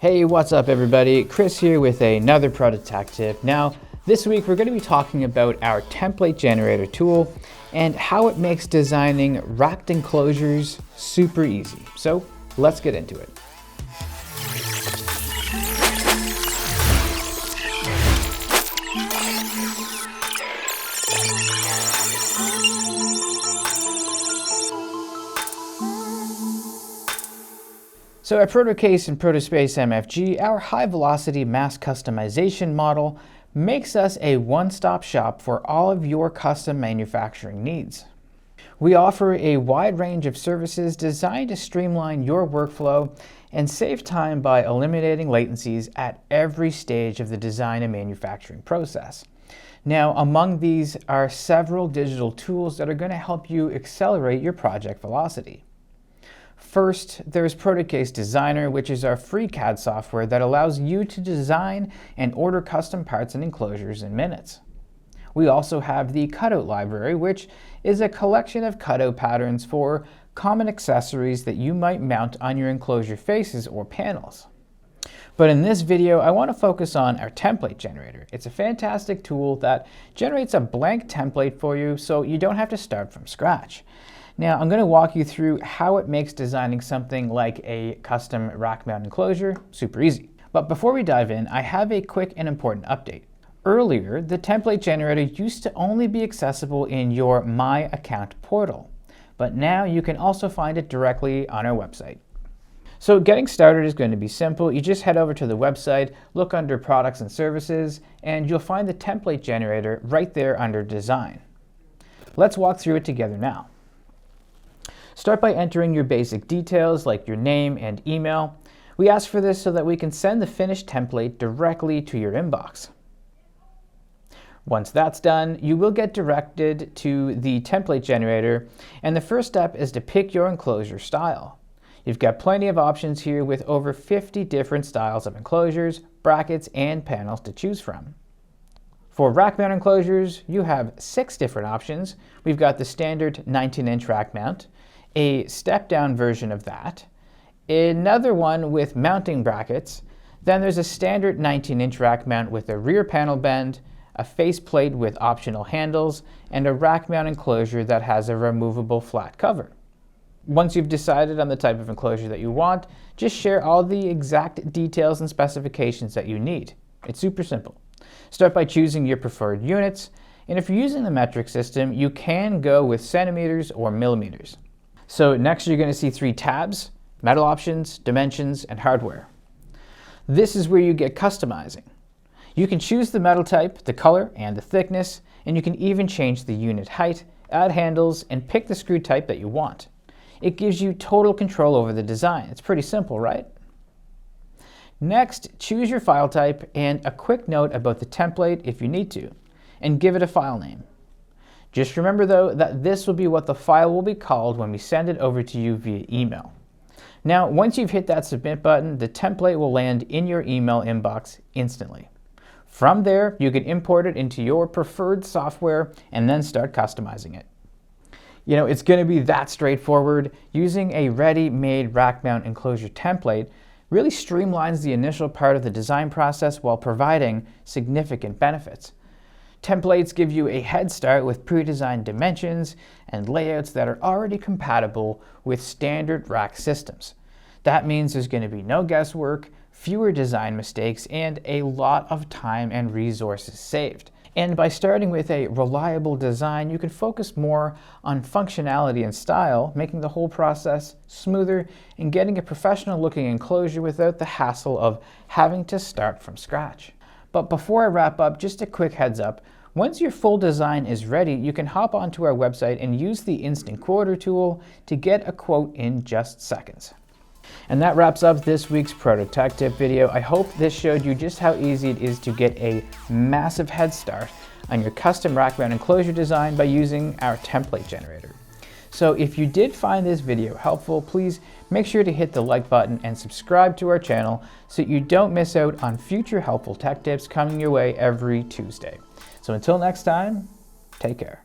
Hey, what's up everybody? Chris here with another Protocase tip. Now, this week we're going to be talking about our template generator tool and how it makes designing racked enclosures super easy. So let's get into it. So at Protocase and Protospace MFG, our high-velocity mass customization model makes us a one-stop shop for all of your custom manufacturing needs. We offer a wide range of services designed to streamline your workflow and save time by eliminating latencies at every stage of the design and manufacturing process. Now, among these are several digital tools that are going to help you accelerate your project velocity. First, there's Protocase Designer, which is our free CAD software that allows you to design and order custom parts and enclosures in minutes. We also have the Cutout Library, which is a collection of cutout patterns for common accessories that you might mount on your enclosure faces or panels. But in this video, I want to focus on our template generator. It's a fantastic tool that generates a blank template for you so you don't have to start from scratch. Now, I'm going to walk you through how it makes designing something like a custom rack mount enclosure super easy. But before we dive in, I have a quick and important update. Earlier, the template generator used to only be accessible in your My Account portal, but now you can also find it directly on our website. So getting started is going to be simple. You just head over to the website, look under Products and Services, and you'll find the template generator right there under Design. Let's walk through it together now. Start by entering your basic details like your name and email. We ask for this so that we can send the finished template directly to your inbox. Once that's done, you will get directed to the template generator, and the first step is to pick your enclosure style. You've got plenty of options here with over 50 different styles of enclosures, brackets, and panels to choose from. For rack mount enclosures, you have 6 different options. We've got the standard 19-inch rack mount, a step-down version of that, another one with mounting brackets, then there's a standard 19-inch rack mount with a rear panel bend, a faceplate with optional handles, and a rack mount enclosure that has a removable flat cover. Once you've decided on the type of enclosure that you want, just share all the exact details and specifications that you need. It's super simple. Start by choosing your preferred units, and if you're using the metric system, you can go with centimeters or millimeters. So next you're going to see 3 tabs: metal options, dimensions, and hardware. This is where you get customizing. You can choose the metal type, the color, and the thickness, and you can even change the unit height, add handles, and pick the screw type that you want. It gives you total control over the design. It's pretty simple, right? Next, choose your file type and a quick note about the template if you need to, and give it a file name. Just remember though that this will be what the file will be called when we send it over to you via email. Now, once you've hit that submit button, the template will land in your email inbox instantly. From there, you can import it into your preferred software and then start customizing it. You know, it's going to be that straightforward. Using a ready-made rack mount enclosure template really streamlines the initial part of the design process while providing significant benefits. Templates give you a head start with pre-designed dimensions and layouts that are already compatible with standard rack systems. That means there's going to be no guesswork, fewer design mistakes, and a lot of time and resources saved. And by starting with a reliable design, you can focus more on functionality and style, making the whole process smoother and getting a professional-looking enclosure without the hassle of having to start from scratch. But before I wrap up, just a quick heads up. Once your full design is ready, you can hop onto our website and use the Instant Quoter tool to get a quote in just seconds. And that wraps up this week's Protocase tip video. I hope this showed you just how easy it is to get a massive head start on your custom rack mount enclosure design by using our template generator. So if you did find this video helpful, please make sure to hit the like button and subscribe to our channel so you don't miss out on future helpful tech tips coming your way every Tuesday. So until next time, take care.